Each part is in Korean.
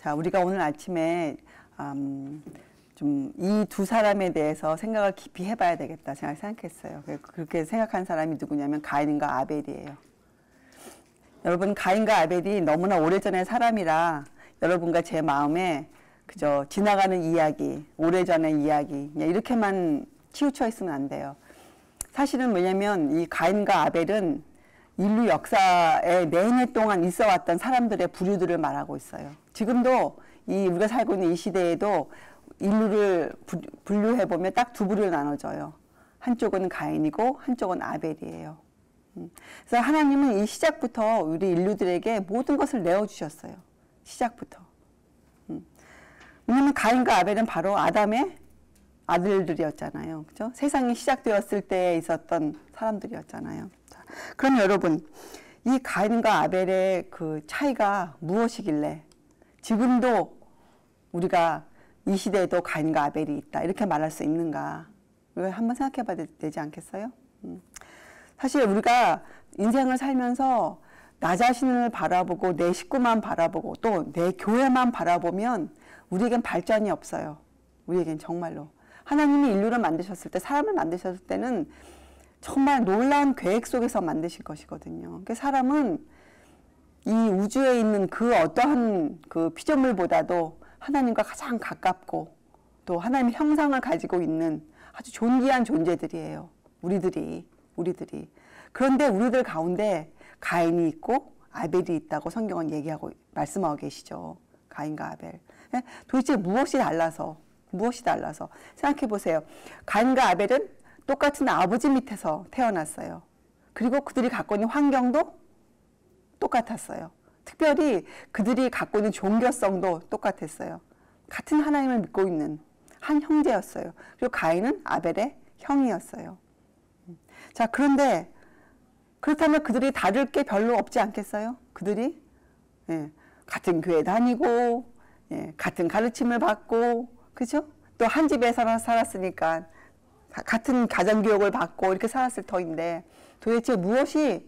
자, 우리가 오늘 아침에 좀 이 두 사람에 대해서 생각을 깊이 해봐야 되겠다 생각했어요. 그렇게 생각한 사람이 누구냐면 가인과 아벨이에요. 여러분, 가인과 아벨이 너무나 오래전의 사람이라 여러분과 제 마음에 그저 지나가는 이야기, 오래전의 이야기 이렇게만 치우쳐 있으면 안 돼요. 사실은 뭐냐면 이 가인과 아벨은 인류 역사에 내내 동안 있어 왔던 사람들의 부류들을 말하고 있어요. 지금도 우리가 살고 있는 이 시대에도 인류를 분류해 보면 딱 두 부류로 나눠져요. 한쪽은 가인이고 한쪽은 아벨이에요. 그래서 하나님은 이 시작부터 우리 인류들에게 모든 것을 내어주셨어요. 시작부터. 왜냐하면 가인과 아벨은 바로 아담의 아들들이었잖아요. 그죠? 세상이 시작되었을 때 있었던 사람들이었잖아요. 자, 그럼 여러분, 이 가인과 아벨의 그 차이가 무엇이길래 지금도 우리가 이 시대에도 가인과 아벨이 있다 이렇게 말할 수 있는가? 이걸 한번 생각해 봐야 되지 않겠어요? 사실 우리가 인생을 살면서 나 자신을 바라보고 내 식구만 바라보고 또 내 교회만 바라보면 우리에겐 발전이 없어요. 우리에겐 정말로. 하나님이 인류를 만드셨을 때, 사람을 만드셨을 때는 정말 놀라운 계획 속에서 만드신 것이거든요. 그러니까 사람은 이 우주에 있는 그 어떠한 그 피조물보다도 하나님과 가장 가깝고 또 하나님의 형상을 가지고 있는 아주 존귀한 존재들이에요. 우리들이. 그런데 우리들 가운데 가인이 있고 아벨이 있다고 성경은 얘기하고 말씀하고 계시죠. 가인과 아벨. 도대체 무엇이 달라서 생각해 보세요. 가인과 아벨은 똑같은 아버지 밑에서 태어났어요. 그리고 그들이 갖고 있는 환경도 똑같았어요. 특별히 그들이 갖고 있는 종교성도 똑같았어요. 같은 하나님을 믿고 있는 한 형제였어요. 그리고 가인은 아벨의 형이었어요. 자, 그런데 그렇다면 그들이 다를 게 별로 없지 않겠어요? 그들이 같은 교회 다니고 같은 가르침을 받고 그죠? 또 한 집에서 살았으니까 같은 가정교육을 받고 이렇게 살았을 터인데 도대체 무엇이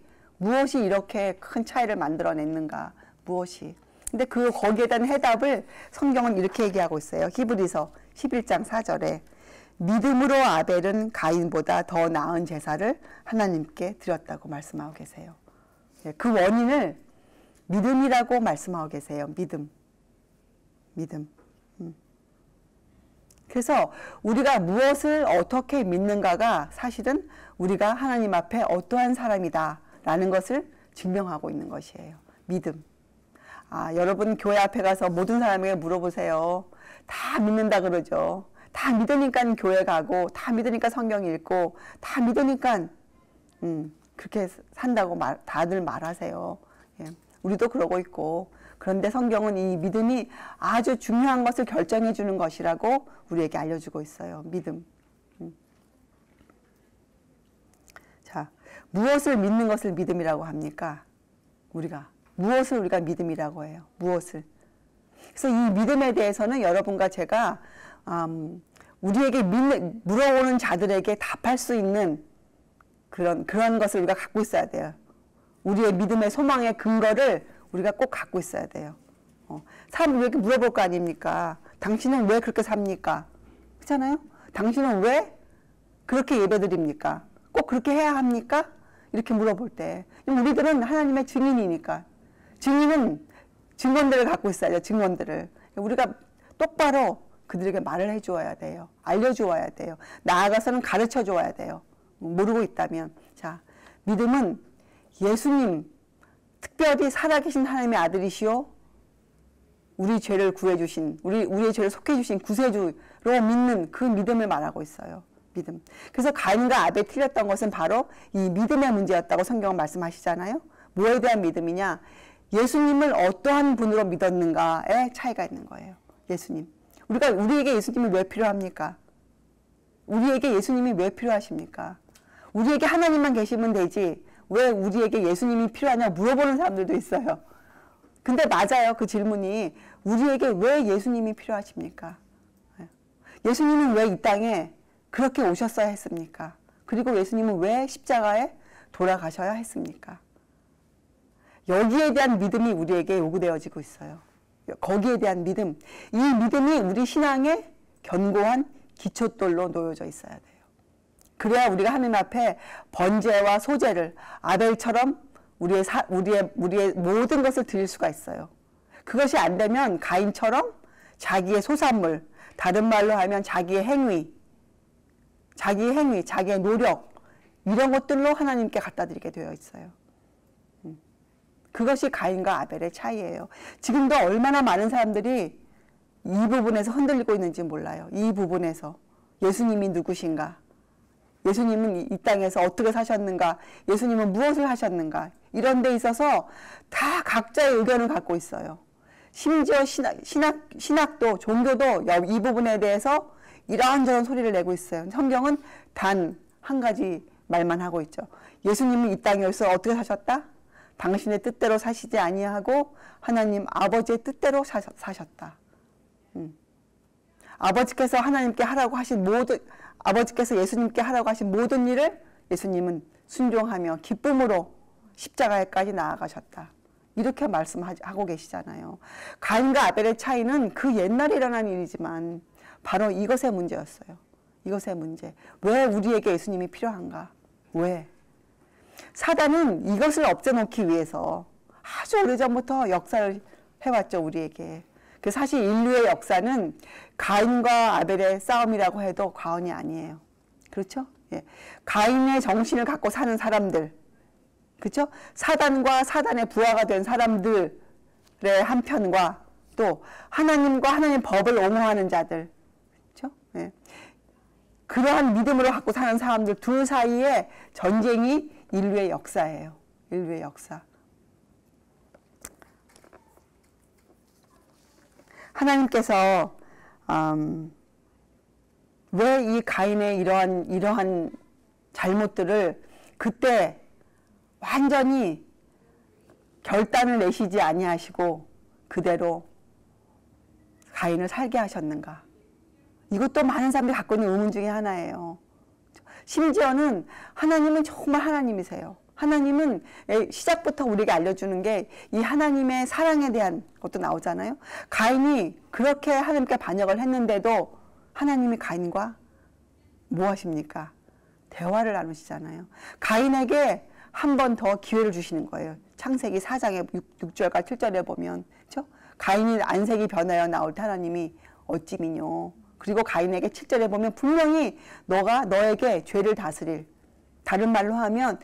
이렇게 큰 차이를 만들어냈는가? 무엇이? 근데 거기에 대한 해답을 성경은 이렇게 얘기하고 있어요. 히브리서 11장 4절에 믿음으로 아벨은 가인보다 더 나은 제사를 하나님께 드렸다고 말씀하고 계세요. 그 원인을 믿음이라고 말씀하고 계세요. 믿음. 그래서 우리가 무엇을 어떻게 믿는가가 사실은 우리가 하나님 앞에 어떠한 사람이다 라는 것을 증명하고 있는 것이에요. 믿음. 여러분 교회 앞에 가서 모든 사람에게 물어보세요. 다 믿는다 그러죠. 다 믿으니까 교회 가고 다 믿으니까 성경 읽고 다 믿으니까 그렇게 산다고 다들 말하세요. 우리도 그러고 있고 그런데 성경은 이 믿음이 아주 중요한 것을 결정해 주는 것이라고 우리에게 알려주고 있어요. 믿음. 자, 무엇을 믿는 것을 믿음이라고 합니까? 무엇을 우리가 믿음이라고 해요? 무엇을? 그래서 이 믿음에 대해서는 여러분과 제가 우리에게 물어오는 자들에게 답할 수 있는 그런 것을 우리가 갖고 있어야 돼요. 우리의 믿음의 소망의 근거를 우리가 꼭 갖고 있어야 돼요. 사람들이 이렇게 물어볼 거 아닙니까? 당신은 왜 그렇게 삽니까? 그렇잖아요? 당신은 왜 그렇게 예배드립니까? 꼭 그렇게 해야 합니까? 이렇게 물어볼 때 우리들은 하나님의 증인이니까 증인은 증언들을 갖고 있어야죠. 증언들을 우리가 똑바로 그들에게 말을 해주어야 돼요. 알려주어야 돼요. 나아가서는 가르쳐 주어야 돼요. 모르고 있다면. 자, 믿음은 예수님 특별히 살아계신 하나님의 아들이시오 우리 죄를 구해주신 우리의 죄를 속해주신 구세주로 믿는 그 믿음을 말하고 있어요. 믿음. 그래서 가인과 아벨이 틀렸던 것은 바로 이 믿음의 문제였다고 성경은 말씀하시잖아요. 뭐에 대한 믿음이냐? 예수님을 어떠한 분으로 믿었는가에 차이가 있는 거예요. 예수님. 우리에게 예수님이 왜 필요합니까? 우리에게 예수님이 왜 필요하십니까? 우리에게 하나님만 계시면 되지 왜 우리에게 예수님이 필요하냐 물어보는 사람들도 있어요. 근데 맞아요. 그 질문이 우리에게 왜 예수님이 필요하십니까? 예수님은 왜 이 땅에 그렇게 오셨어야 했습니까? 그리고 예수님은 왜 십자가에 돌아가셔야 했습니까? 여기에 대한 믿음이 우리에게 요구되어지고 있어요. 거기에 대한 믿음, 이 믿음이 우리 신앙의 견고한 기초돌로 놓여져 있어야 돼요. 그래야 우리가 하나님 앞에 번제와 소제를 아벨처럼 우리의 모든 것을 드릴 수가 있어요. 그것이 안 되면 가인처럼 자기의 소산물, 다른 말로 하면 자기의 행위, 자기의 노력, 이런 것들로 하나님께 갖다 드리게 되어 있어요. 그것이 가인과 아벨의 차이예요. 지금도 얼마나 많은 사람들이 이 부분에서 흔들리고 있는지 몰라요. 이 부분에서 예수님이 누구신가? 예수님은 이 땅에서 어떻게 사셨는가? 예수님은 무엇을 하셨는가? 이런 데 있어서 다 각자의 의견을 갖고 있어요. 심지어 신학도, 종교도 이 부분에 대해서 이런저런 소리를 내고 있어요. 성경은 단 한 가지 말만 하고 있죠. 예수님은 이 땅에서 어떻게 사셨다? 당신의 뜻대로 사시지 아니하고 하나님 아버지의 뜻대로 사셨다. 아버지께서 하나님께 하라고 하신 아버지께서 예수님께 하라고 하신 모든 일을 예수님은 순종하며 기쁨으로 십자가에까지 나아가셨다. 이렇게 말씀하고 계시잖아요. 가인과 아벨의 차이는 그 옛날에 일어난 일이지만 바로 이것의 문제였어요. 이것의 문제. 왜 우리에게 예수님이 필요한가? 왜? 사단은 이것을 없애놓기 위해서 아주 오래전부터 역사를 해왔죠, 우리에게. 사실 인류의 역사는 가인과 아벨의 싸움이라고 해도 과언이 아니에요. 그렇죠? 예. 가인의 정신을 갖고 사는 사람들, 그렇죠? 사단과 사단의 부하가 된 사람들의 한편과 또 하나님과 하나님의 법을 옹호하는 자들, 그렇죠? 예. 그러한 믿음으로 갖고 사는 사람들 둘 사이의 전쟁이 인류의 역사예요. 인류의 역사. 하나님께서 왜 이 가인의 이러한 잘못들을 그때 완전히 결단을 내시지 아니하시고 그대로 가인을 살게 하셨는가? 이것도 많은 사람들이 갖고 있는 의문 중에 하나예요. 심지어는 하나님은 정말 하나님이세요. 하나님은 시작부터 우리에게 알려주는 게 이 하나님의 사랑에 대한 것도 나오잖아요. 가인이 그렇게 하나님께 반역을 했는데도 하나님이 가인과 뭐 하십니까? 대화를 나누시잖아요. 가인에게 한 번 더 기회를 주시는 거예요. 창세기 4장의 6절과 7절에 보면, 그렇죠? 가인이 안색이 변하여 나올 때 하나님이 어찌 미뇨. 그리고 가인에게 7절에 보면 분명히 너가 너에게 죄를 다스릴, 다른 말로 하면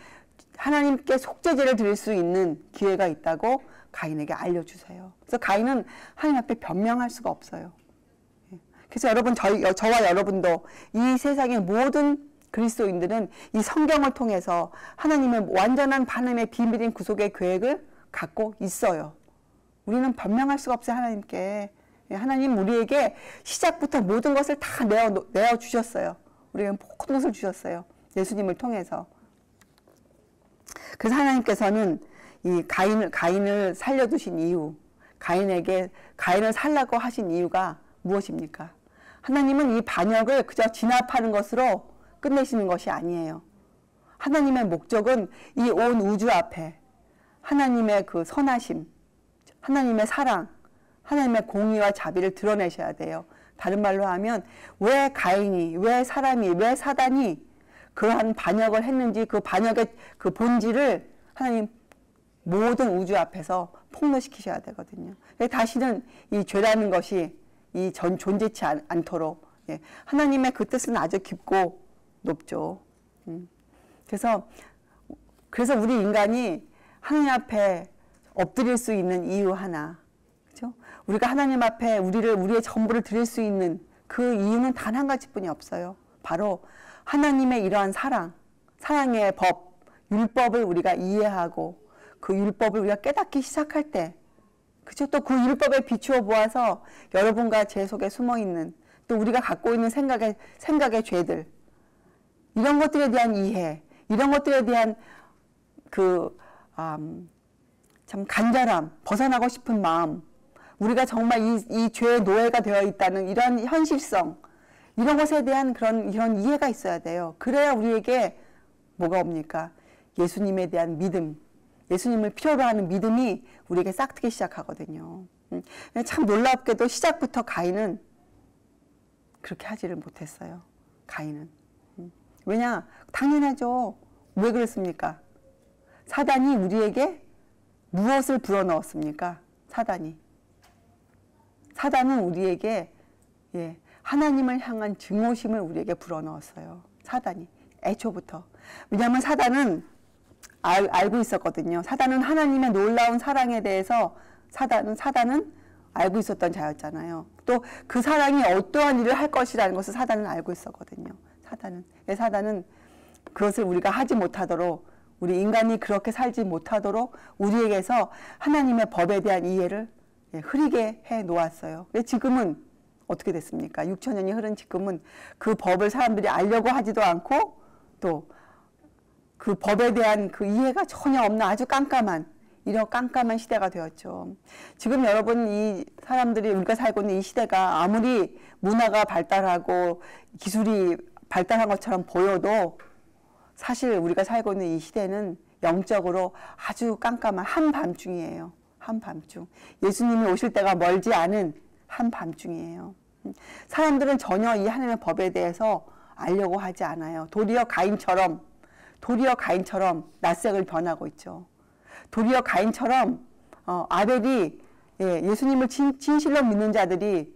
하나님께 속죄제를 드릴 수 있는 기회가 있다고 가인에게 알려주세요. 그래서 가인은 하나님 앞에 변명할 수가 없어요. 그래서 여러분, 저와 여러분도 이 세상의 모든 그리스도인들은 이 성경을 통해서 하나님의 완전한 하나님의 비밀인 구속의 계획을 갖고 있어요. 우리는 변명할 수가 없어요, 하나님께. 하나님 우리에게 시작부터 모든 것을 다 내어 주셨어요. 우리에게 모든 것을 주셨어요. 예수님을 통해서. 그래서 하나님께서는 이 가인을 살려두신 이유, 가인을 살라고 하신 이유가 무엇입니까? 하나님은 이 반역을 그저 진압하는 것으로 끝내시는 것이 아니에요. 하나님의 목적은 이 온 우주 앞에 하나님의 그 선하심, 하나님의 사랑, 하나님의 공의와 자비를 드러내셔야 돼요. 다른 말로 하면 왜 가인이, 왜 사람이, 왜 사단이 그러한 반역을 했는지 그 반역의 그 본질을 하나님 모든 우주 앞에서 폭로시키셔야 되거든요. 다시는 이 죄라는 것이 존재치 않도록, 예. 하나님의 그 뜻은 아주 깊고 높죠. 그래서 우리 인간이 하나님 앞에 엎드릴 수 있는 이유 하나, 그렇죠? 우리가 하나님 앞에 우리의 전부를 드릴 수 있는 그 이유는 단 한 가지뿐이 없어요. 바로 하나님의 이러한 사랑의 법, 율법을 우리가 이해하고 그 율법을 우리가 깨닫기 시작할 때, 그렇죠? 또 그 율법에 비추어 보아서 여러분과 제 속에 숨어 있는 또 우리가 갖고 있는 생각의 죄들, 이런 것들에 대한 이해, 이런 것들에 대한 참 간절함, 벗어나고 싶은 마음, 우리가 정말 이 죄의 노예가 되어 있다는 이런 현실성, 이런 것에 대한 이런 이해가 있어야 돼요. 그래야 우리에게 뭐가 옵니까? 예수님에 대한 믿음, 예수님을 필요로 하는 믿음이 우리에게 싹트기 시작하거든요. 참 놀랍게도 시작부터 가인은 그렇게 하지를 못했어요. 가인은. 왜냐? 당연하죠. 왜 그랬습니까? 사단이 우리에게 무엇을 불어넣었습니까? 사단은 우리에게 하나님을 향한 증오심을 우리에게 불어넣었어요. 사단이. 애초부터. 왜냐하면 사단은 알고 있었거든요. 사단은 하나님의 놀라운 사랑에 대해서 사단은 알고 있었던 자였잖아요. 또 그 사랑이 어떠한 일을 할 것이라는 것을 사단은 알고 있었거든요. 사단은 그것을 우리가 하지 못하도록, 우리 인간이 그렇게 살지 못하도록 우리에게서 하나님의 법에 대한 이해를 흐리게 해 놓았어요. 근데 지금은 어떻게 됐습니까? 6천년이 흐른 지금은 그 법을 사람들이 알려고 하지도 않고 또 그 법에 대한 그 이해가 전혀 없는 아주 이런 깜깜한 시대가 되었죠. 지금 여러분, 이 사람들이, 우리가 살고 있는 이 시대가 아무리 문화가 발달하고 기술이 발달한 것처럼 보여도 사실 우리가 살고 있는 이 시대는 영적으로 아주 깜깜한 한밤중이에요. 한밤중. 예수님이 오실 때가 멀지 않은 한밤중이에요. 사람들은 전혀 이 하나님의 법에 대해서 알려고 하지 않아요. 도리어 가인처럼 낯색을 변하고 있죠. 도리어 가인처럼 아벨이 예수님을 진실로 믿는 자들이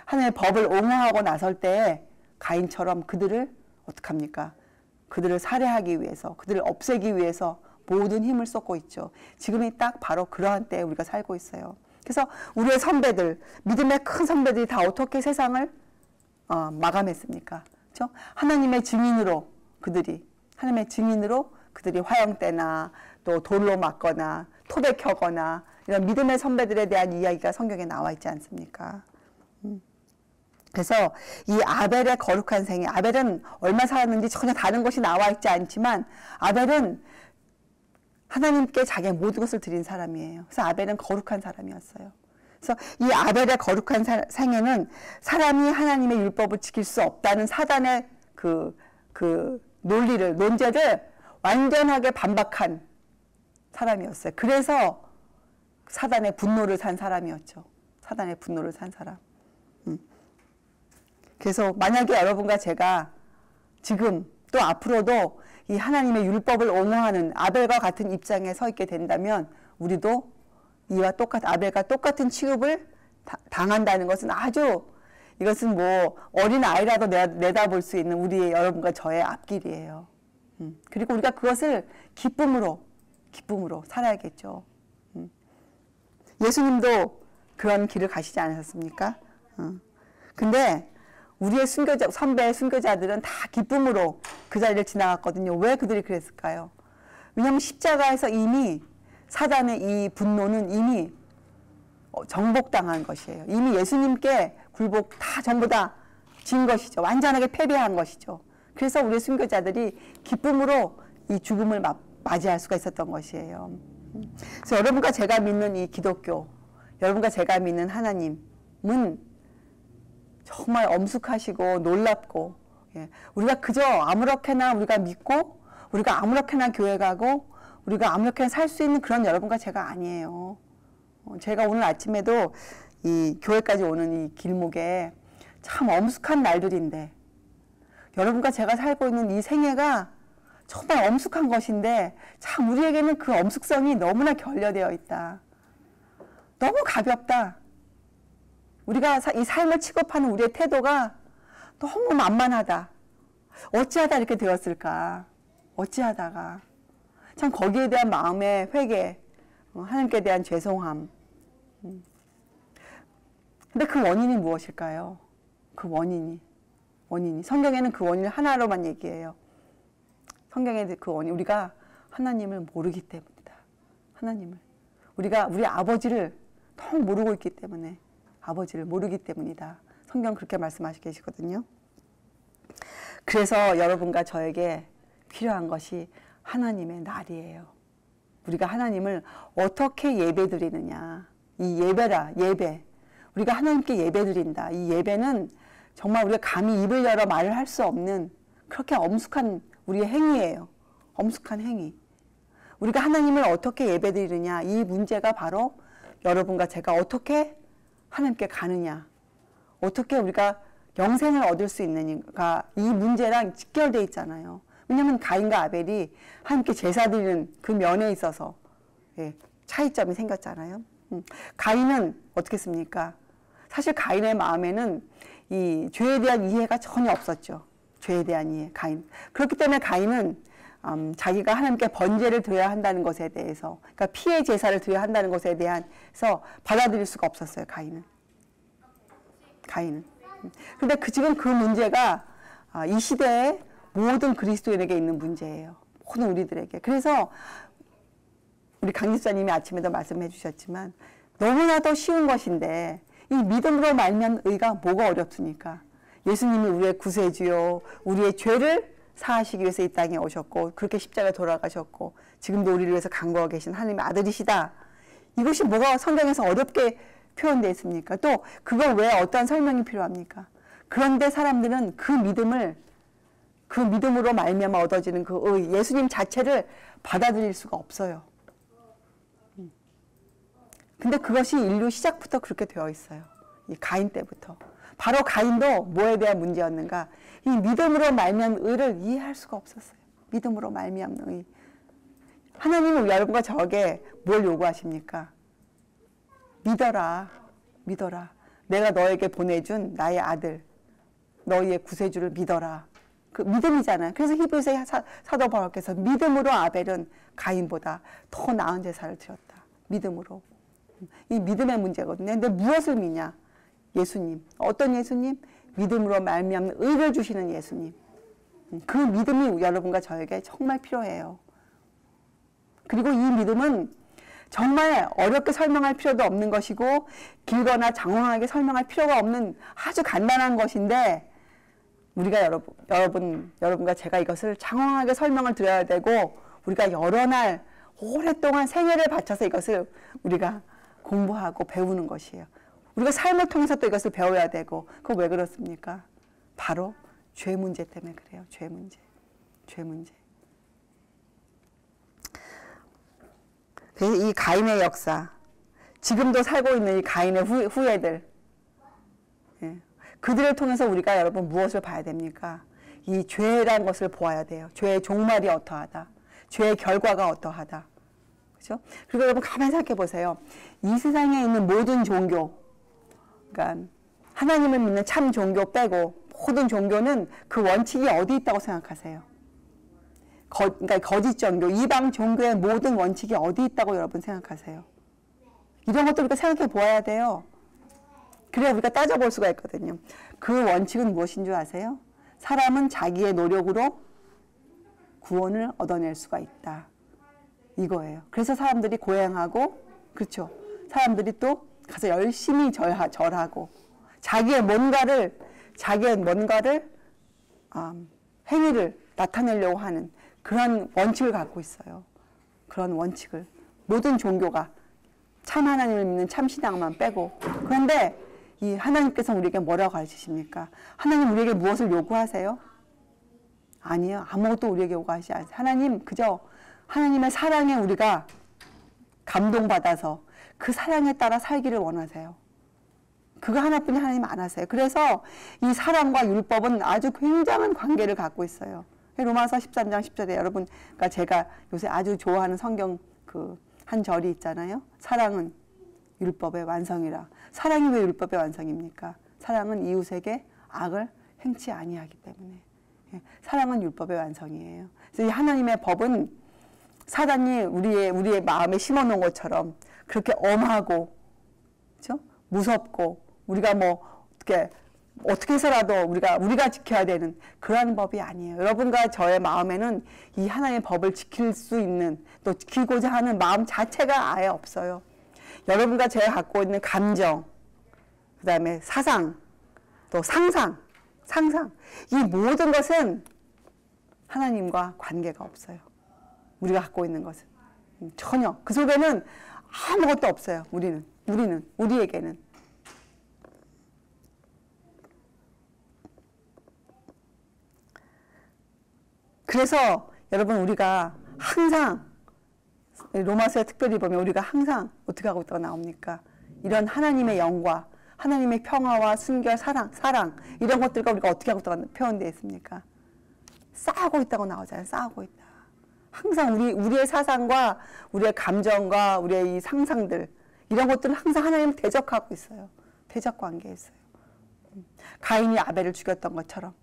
하나님의 법을 옹호하고 나설 때 가인처럼 그들을 어떡합니까? 그들을 살해하기 위해서, 그들을 없애기 위해서 모든 힘을 쏟고 있죠. 지금이 딱 바로 그러한 때에 우리가 살고 있어요. 그래서 우리의 선배들, 믿음의 큰 선배들이 다 어떻게 세상을 마감했습니까? 그렇죠? 하나님의 증인으로 그들이 화형때나 또 돌로 맞거나 토백하거나 이런 믿음의 선배들에 대한 이야기가 성경에 나와 있지 않습니까? 그래서 이 아벨의 거룩한 생애, 아벨은 얼마 살았는지 전혀 다른 것이 나와 있지 않지만 아벨은 하나님께 자기의 모든 것을 드린 사람이에요. 그래서 아벨은 거룩한 사람이었어요. 그래서 이 아벨의 거룩한 생애는 사람이 하나님의 율법을 지킬 수 없다는 사단의 그 논제를 완전하게 반박한 사람이었어요. 그래서 사단의 분노를 산 사람이었죠. 사단의 분노를 산 사람. 그래서 만약에 여러분과 제가 지금 또 앞으로도 이 하나님의 율법을 옹호하는 아벨과 같은 입장에 서 있게 된다면 우리도 아벨과 똑같은 취급을 당한다는 것은 이것은 뭐 어린 아이라도 내다볼 수 있는 우리의 여러분과 저의 앞길이에요. 그리고 우리가 그것을 기쁨으로 살아야겠죠. 예수님도 그런 길을 가시지 않으셨습니까? 근데 우리의 선배 순교자들은 다 기쁨으로 그 자리를 지나갔거든요. 왜 그들이 그랬을까요? 왜냐하면 십자가에서 이미 사단의 이 분노는 이미 정복당한 것이에요. 이미 예수님께 굴복 전부 다 진 것이죠. 완전하게 패배한 것이죠. 그래서 우리 순교자들이 기쁨으로 이 죽음을 맞이할 수가 있었던 것이에요. 그래서 여러분과 제가 믿는 이 기독교, 여러분과 제가 믿는 하나님은 정말 엄숙하시고 놀랍고, 우리가 그저 아무렇게나 우리가 믿고 우리가 아무렇게나 교회 가고 우리가 아무렇게나 살 수 있는 그런 여러분과 제가 아니에요. 제가 오늘 아침에도 이 교회까지 오는 이 길목에 참 엄숙한 날들인데 여러분과 제가 살고 있는 이 생애가 정말 엄숙한 것인데 참 우리에게는 그 엄숙성이 너무나 결여되어 있다. 너무 가볍다. 우리가 이 삶을 취급하는 우리의 태도가 너무 만만하다. 어찌하다 이렇게 되었을까? 어찌하다가. 참 거기에 대한 마음의 회개, 하나님께 대한 죄송함. 근데 그 원인이 무엇일까요? 그 원인이. 성경에는 그 원인을 하나로만 얘기해요. 성경의 그 원인, 우리가 하나님을 모르기 때문이다. 하나님을. 우리가 우리 아버지를 너무 모르고 있기 때문에, 아버지를 모르기 때문이다. 성경 그렇게 말씀하시고 계시거든요. 그래서 여러분과 저에게 필요한 것이 하나님의 날이에요. 우리가 하나님을 어떻게 예배드리느냐. 이 예배. 우리가 하나님께 예배드린다. 이 예배는 정말 우리가 감히 입을 열어 말을 할 수 없는 그렇게 엄숙한 우리의 행위예요. 엄숙한 행위. 우리가 하나님을 어떻게 예배드리느냐. 이 문제가 바로 여러분과 제가 어떻게 하나님께 가느냐, 어떻게 우리가 영생을 얻을 수 있느냐가 이 문제랑 직결되어 있잖아요. 왜냐하면 가인과 아벨이 함께 제사 드리는 그 면에 있어서 차이점이 생겼잖아요. 가인은 어떻게 했습니까? 사실 가인의 마음에는 이 죄에 대한 이해가 전혀 없었죠. 죄에 대한 이해, 가인. 그렇기 때문에 가인은 자기가 하나님께 번제를 드려야 한다는 것에 대해서, 그러니까 피의 제사를 드려야 한다는 것에 대해서 받아들일 수가 없었어요. 가인은. 근데 지금 그 문제가 이 시대의 모든 그리스도인에게 있는 문제예요. 모든 우리들에게. 그래서 우리 강 집사님이 아침에도 말씀해 주셨지만 너무나도 쉬운 것인데 이 믿음으로 말미암은 의가 뭐가 어렵습니까? 예수님이 우리의 구세주요, 우리의 죄를 사하시기 위해서 이 땅에 오셨고 그렇게 십자가에 돌아가셨고 지금도 우리를 위해서 간구하고 계신 하나님의 아들이시다. 이것이 뭐가 성경에서 어렵게 표현되어 있습니까? 또 그걸 왜 어떠한 설명이 필요합니까? 그런데 사람들은 그 믿음으로 말미암아 얻어지는 그 의, 예수님 자체를 받아들일 수가 없어요. 근데 그것이 인류 시작부터 그렇게 되어 있어요. 이 가인 때부터. 바로 가인도 뭐에 대한 문제였는가? 이 믿음으로 말미암은 의를 이해할 수가 없었어요. 믿음으로 말미암는 의. 하나님은 여러분과 저에게 뭘 요구하십니까? 믿어라. 내가 너에게 보내준 나의 아들, 너희의 구세주를 믿어라. 그 믿음이잖아요. 그래서 히브리서 사도 바울께서 믿음으로 아벨은 가인보다 더 나은 제사를 드렸다. 믿음으로. 이 믿음의 문제거든요. 근데 무엇을 믿냐? 예수님. 어떤 예수님? 믿음으로 말미암는 의를 주시는 예수님. 그 믿음이 여러분과 저에게 정말 필요해요. 그리고 이 믿음은 정말 어렵게 설명할 필요도 없는 것이고 길거나 장황하게 설명할 필요가 없는 아주 간단한 것인데 우리가 여러분과 제가 이것을 장황하게 설명을 드려야 되고 우리가 여러 날 오랫동안 생애를 바쳐서 이것을 우리가 공부하고 배우는 것이에요. 우리가 삶을 통해서 또 이것을 배워야 되고 그거 왜 그렇습니까? 바로 죄 문제 때문에 그래요. 죄 문제. 그래서 이 가인의 역사, 지금도 살고 있는 이 가인의 후예들, 그들을 통해서 우리가 여러분 무엇을 봐야 됩니까? 이 죄라는 것을 보아야 돼요. 죄의 종말이 어떠하다. 죄의 결과가 어떠하다. 그죠? 그리고 여러분 가만히 생각해 보세요. 이 세상에 있는 모든 종교, 그러니까 하나님을 믿는 참 종교 빼고 모든 종교는 그 원칙이 어디 있다고 생각하세요? 그러니까 거짓 종교, 이방 종교의 모든 원칙이 어디 있다고 여러분 생각하세요? 이런 것도 우리가 생각해 보아야 돼요. 그래야 우리가 따져볼 수가 있거든요. 그 원칙은 무엇인 줄 아세요? 사람은 자기의 노력으로 구원을 얻어낼 수가 있다. 이거예요. 그래서 사람들이 고행하고, 그렇죠. 사람들이 또 가서 열심히 절하고, 자기의 뭔가를 행위를 나타내려고 하는 그런 원칙을 갖고 있어요. 그런 원칙을. 모든 종교가 참 하나님을 믿는 참 신앙만 빼고. 그런데 이 하나님께서 우리에게 뭐라고 가르치십니까? 하나님 우리에게 무엇을 요구하세요? 아니요. 아무것도 우리에게 요구하시지 않으세요. 하나님 그저 하나님의 사랑에 우리가 감동받아서 그 사랑에 따라 살기를 원하세요. 그거 하나뿐이 하나님 안 하세요. 그래서 이 사랑과 율법은 아주 굉장한 관계를 갖고 있어요. 로마서 13장 10절에 여러분, 그러니까 제가 요새 아주 좋아하는 성경 그 한 절이 있잖아요. 사랑은 율법의 완성이라. 사랑이 왜 율법의 완성입니까? 사랑은 이웃에게 악을 행치 아니하기 때문에. 사랑은 율법의 완성이에요. 그래서 이 하나님의 법은 사단이 우리의 마음에 심어놓은 것처럼 그렇게 엄하고, 그렇죠? 무섭고 우리가 뭐 어떻게 해서라도 우리가 지켜야 되는 그러한 법이 아니에요. 여러분과 저의 마음에는 이 하나님의 법을 지킬 수 있는 또 지키고자 하는 마음 자체가 아예 없어요. 여러분과 제가 갖고 있는 감정, 그 다음에 사상, 또 상상 이 모든 것은 하나님과 관계가 없어요. 우리가 갖고 있는 것은 전혀 그 속에는 아무것도 없어요. 우리에게는. 그래서 여러분 우리가 항상 로마서에 특별히 보면 우리가 항상 어떻게 하고 있다고 나옵니까? 이런 하나님의 영과 하나님의 평화와 순결, 사랑 이런 것들과 우리가 어떻게 하고 있다고 표현되어 있습니까? 싸우고 있다고 나오잖아요. 싸우고 있다. 항상 우리의 사상과 우리의 감정과 우리의 이 상상들 이런 것들은 항상 하나님을 대적하고 있어요. 대적 관계에 있어요. 가인이 아벨을 죽였던 것처럼.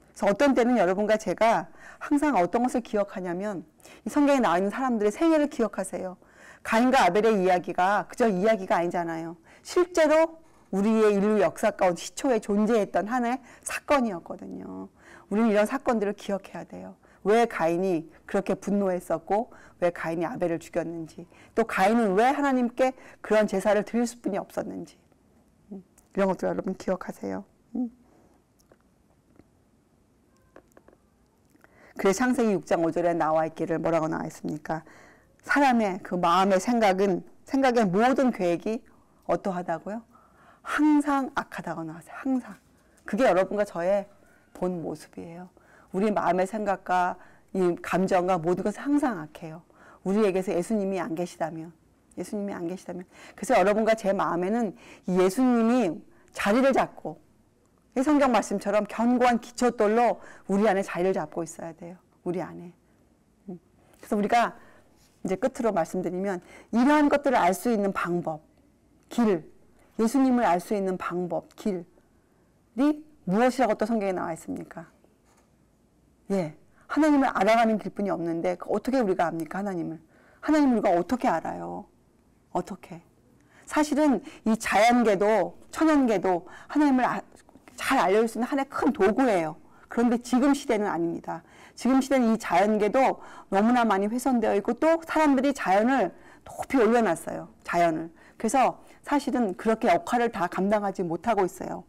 그래서 어떤 때는 여러분과 제가 항상 어떤 것을 기억하냐면 이 성경에 나와 있는 사람들의 생애를 기억하세요. 가인과 아벨의 이야기가 그저 이야기가 아니잖아요. 실제로 우리의 인류 역사 가운데 시초에 존재했던 하나의 사건이었거든요. 우리는 이런 사건들을 기억해야 돼요. 왜 가인이 그렇게 분노했었고 왜 가인이 아벨을 죽였는지 또 가인은 왜 하나님께 그런 제사를 드릴 수뿐이 없었는지 이런 것들 여러분 기억하세요. 그래서 창세기 6장 5절에 나와 있기를 뭐라고 나와 있습니까? 사람의 그 마음의 생각의 모든 계획이 어떠하다고요? 항상 악하다고 나왔어요. 항상. 그게 여러분과 저의 본 모습이에요. 우리 마음의 생각과 이 감정과 모든 것은 항상 악해요. 우리에게서 예수님이 안 계시다면. 그래서 여러분과 제 마음에는 이 예수님이 자리를 잡고 이 성경 말씀처럼 견고한 기초돌로 우리 안에 자리를 잡고 있어야 돼요. 우리 안에. 그래서 우리가 이제 끝으로 말씀드리면 이러한 것들을 알 수 있는 방법, 길, 예수님을 알 수 있는 방법, 길이 무엇이라고 또 성경에 나와 있습니까? 예, 하나님을 알아가는 길뿐이 없는데 어떻게 우리가 압니까? 하나님을 우리가 어떻게 알아요? 어떻게? 사실은 이 자연계도 천연계도 하나님을 잘 알려줄 수 있는 하나의 큰 도구예요. 그런데 지금 시대는 아닙니다. 지금 시대는 이 자연계도 너무나 많이 훼손되어 있고 또 사람들이 자연을 높이 올려놨어요. 자연을. 그래서 사실은 그렇게 역할을 다 감당하지 못하고 있어요.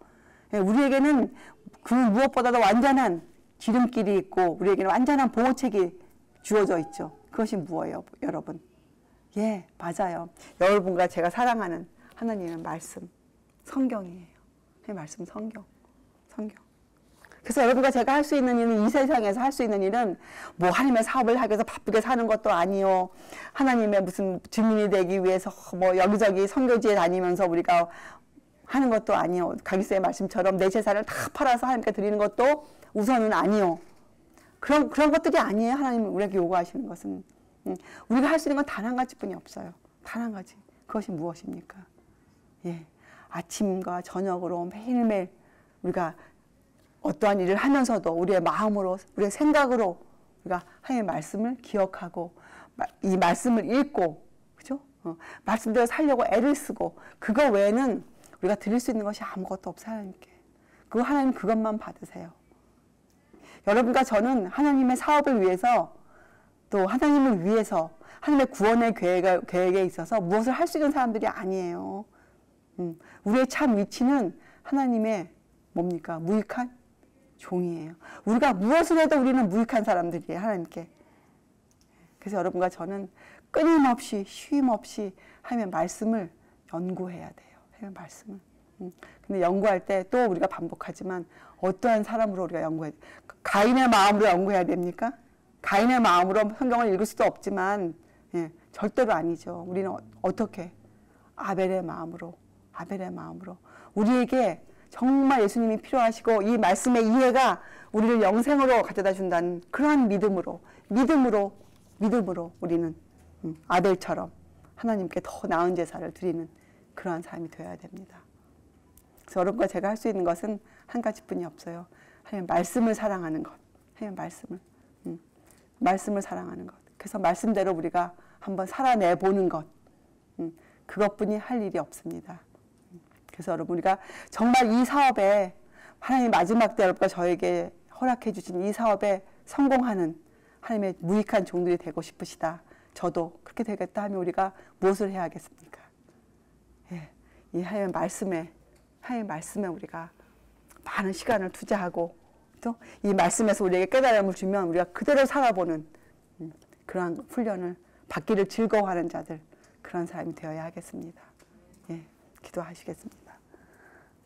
우리에게는 그 무엇보다도 완전한 지름길이 있고 우리에게는 완전한 보호책이 주어져 있죠. 그것이 무엇이에요, 여러분? 예, 맞아요. 여러분과 제가 사랑하는 하나님의 말씀, 성경이에요. 말씀, 성경. 그래서 여러분과 제가 할 수 있는 일은 이 세상에서 할 수 있는 일은 뭐 하나님의 사업을 하기 위해서 바쁘게 사는 것도 아니요. 하나님의 무슨 주민이 되기 위해서 뭐 여기저기 선교지에 다니면서 우리가 하는 것도 아니요. 가기스의 말씀처럼 내 재산을 다 팔아서 하나님께 드리는 것도 우선은 아니요. 그런 것들이 아니에요. 하나님이 우리에게 요구하시는 것은. 우리가 할 수 있는 건 단 한 가지뿐이 없어요. 단 한 가지. 그것이 무엇입니까? 예, 아침과 저녁으로 매일매일 우리가 어떠한 일을 하면서도 우리의 마음으로, 우리의 생각으로 우리가 하나님의 말씀을 기억하고 이 말씀을 읽고, 그죠? 말씀대로 살려고 애를 쓰고 그거 외에는 우리가 드릴 수 있는 것이 아무것도 없어요. 하나님께. 하나님 그것만 받으세요. 여러분과 저는 하나님의 사업을 위해서 또 하나님을 위해서 하나님의 구원의 계획에 있어서 무엇을 할 수 있는 사람들이 아니에요. 우리의 참 위치는 하나님의 뭡니까? 무익한 종이에요. 우리가 무엇을 해도 우리는 무익한 사람들이에요. 하나님께. 그래서 여러분과 저는 끊임없이 쉼없이 하나님의 말씀을 연구해야 돼요. 하나님의 말씀을. 근데 연구할 때 또 우리가 반복하지만 어떠한 사람으로 우리가 연구해야 돼요? 가인의 마음으로 연구해야 됩니까? 가인의 마음으로 성경을 읽을 수도 없지만 예, 절대로 아니죠. 우리는 어떻게? 아벨의 마음으로. 우리에게 정말 예수님이 필요하시고 이 말씀의 이해가 우리를 영생으로 가져다 준다는 그러한 믿음으로 우리는 아벨처럼 하나님께 더 나은 제사를 드리는 그러한 삶이 되어야 됩니다. 그래서 여러분과 제가 할 수 있는 것은 한 가지뿐이 없어요. 하나님 말씀을 사랑하는 것. 하나님 말씀을 사랑하는 것. 그래서 말씀대로 우리가 한번 살아내보는 것. 그것뿐이 할 일이 없습니다. 그래서 여러분 우리가 정말 이 사업에 하나님 마지막 때 여러분과 저에게 허락해 주신 이 사업에 성공하는 하나님의 무익한 종들이 되고 싶으시다. 저도 그렇게 되겠다 하면 우리가 무엇을 해야 하겠습니까? 예, 이 하나님의 말씀에 우리가 많은 시간을 투자하고 또 이 말씀에서 우리에게 깨달음을 주면 우리가 그대로 살아보는 그러한 훈련을 받기를 즐거워하는 자들 그런 사람이 되어야 하겠습니다. 예, 기도하시겠습니다.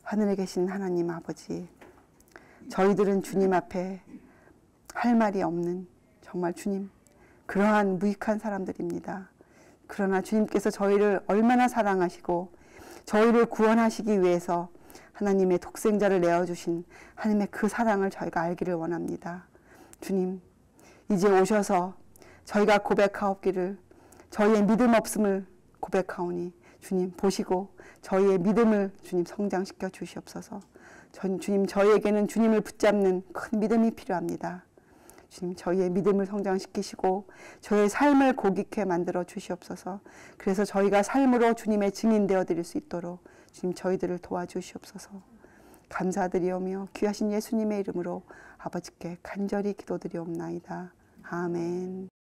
하늘에 계신 하나님 아버지, 저희들은 주님 앞에 할 말이 없는 정말 주님 그러한 무익한 사람들입니다. 그러나 주님께서 저희를 얼마나 사랑하시고 저희를 구원하시기 위해서 하나님의 독생자를 내어주신 하나님의 그 사랑을 저희가 알기를 원합니다. 주님, 이제 오셔서 저희가 고백하옵기를 저희의 믿음 없음을 고백하오니 주님 보시고 저희의 믿음을 주님 성장시켜 주시옵소서. 주님, 저희에게는 주님을 붙잡는 큰 믿음이 필요합니다. 주님, 저희의 믿음을 성장시키시고 저희의 삶을 고귀케 만들어 주시옵소서. 그래서 저희가 삶으로 주님의 증인 되어 드릴 수 있도록 주님 저희들을 도와주시옵소서. 감사드리오며 귀하신 예수님의 이름으로 아버지께 간절히 기도드리옵나이다. 아멘.